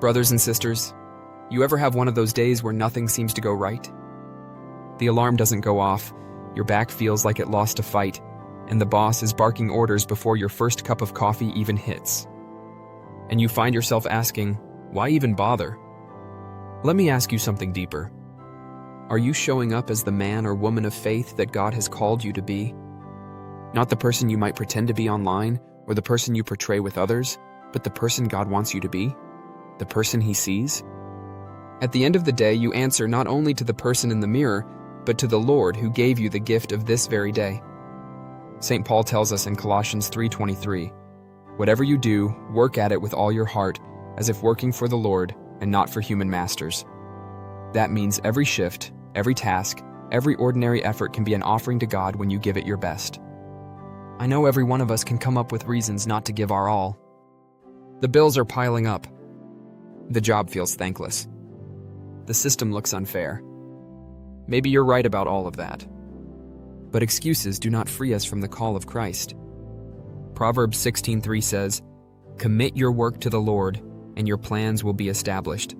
Brothers and sisters, you ever have one of those days where nothing seems to go right? The alarm doesn't go off, your back feels like it lost a fight, and the boss is barking orders before your first cup of coffee even hits. And you find yourself asking, why even bother? Let me ask you something deeper. Are you showing up as the man or woman of faith that God has called you to be? Not the person you might pretend to be online or the person you portray with others, but the person God wants you to be? The person He sees? At the end of the day, you answer not only to the person in the mirror, but to the Lord who gave you the gift of this very day. St. Paul tells us in Colossians 3:23, "Whatever you do, work at it with all your heart, as if working for the Lord and not for human masters." That means every shift, every task, every ordinary effort can be an offering to God when you give it your best. I know every one of us can come up with reasons not to give our all. The bills are piling up. The job feels thankless. The system looks unfair. Maybe you're right about all of that. But excuses do not free us from the call of Christ. Proverbs 16:3 says, "Commit your work to the Lord, and your plans will be established."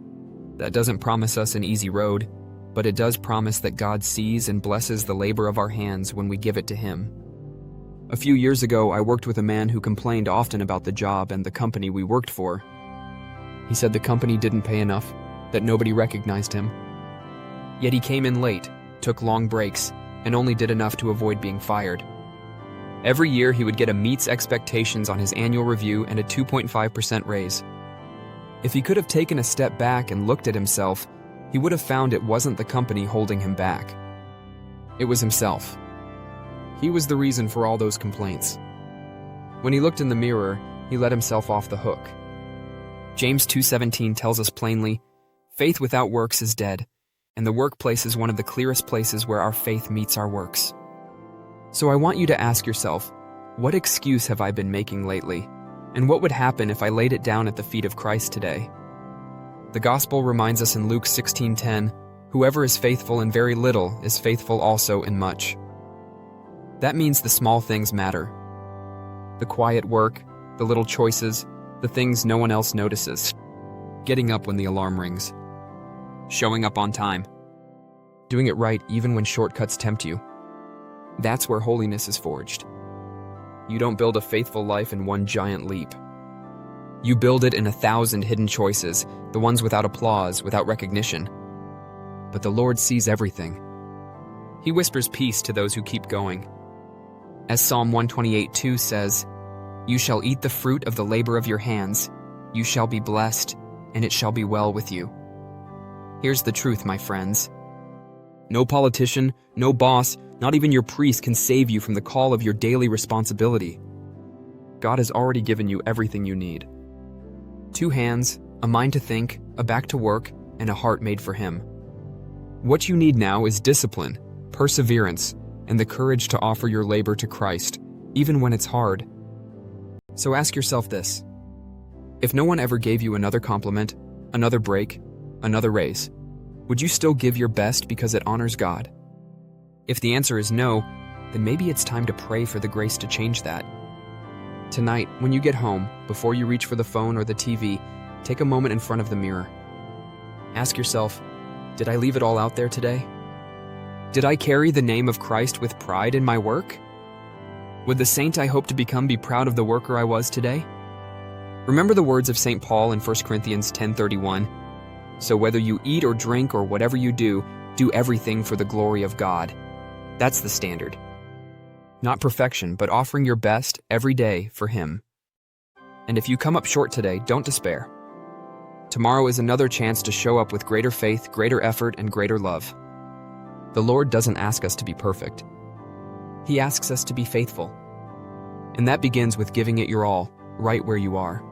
That doesn't promise us an easy road, but it does promise that God sees and blesses the labor of our hands when we give it to Him. A few years ago, I worked with a man who complained often about the job and the company we worked for. He said the company didn't pay enough, that nobody recognized him. Yet he came in late, took long breaks, and only did enough to avoid being fired. Every year he would get a meets expectations on his annual review and a 2.5% raise. If he could have taken a step back and looked at himself, he would have found it wasn't the company holding him back. It was himself. He was the reason for all those complaints. When he looked in the mirror, he let himself off the hook. James 2:17 tells us plainly, "Faith without works is dead," and the workplace is one of the clearest places where our faith meets our works. So I want you to ask yourself, what excuse have I been making lately? And what would happen if I laid it down at the feet of Christ today? The gospel reminds us in Luke 16:10, "Whoever is faithful in very little is faithful also in much." That means the small things matter. The quiet work, the little choices, the things no one else notices. Getting up when the alarm rings. Showing up on time. Doing it right even when shortcuts tempt you. That's where holiness is forged. You don't build a faithful life in one giant leap. You build it in 1,000 hidden choices, the ones without applause, without recognition. But the Lord sees everything. He whispers peace to those who keep going. As Psalm 128:2 says, "You shall eat the fruit of the labor of your hands. You shall be blessed, and it shall be well with you." Here's the truth, my friends. No politician, no boss, not even your priest can save you from the call of your daily responsibility. God has already given you everything you need. 2 hands, a mind to think, a back to work, and a heart made for Him. What you need now is discipline, perseverance, and the courage to offer your labor to Christ, even when it's hard. So ask yourself this. If no one ever gave you another compliment, another break, another raise, would you still give your best because it honors God? If the answer is no, then maybe it's time to pray for the grace to change that. Tonight, when you get home, before you reach for the phone or the TV, take a moment in front of the mirror. Ask yourself, did I leave it all out there today? Did I carry the name of Christ with pride in my work? Would the saint I hope to become be proud of the worker I was today? Remember the words of St. Paul in 1 Corinthians 10:31. "So whether you eat or drink or whatever you do everything for the glory of God." That's the standard. Not perfection, but offering your best every day for Him. And if you come up short today, don't despair. Tomorrow is another chance to show up with greater faith, greater effort, and greater love. The Lord doesn't ask us to be perfect. He asks us to be faithful. And that begins with giving it your all, right where you are.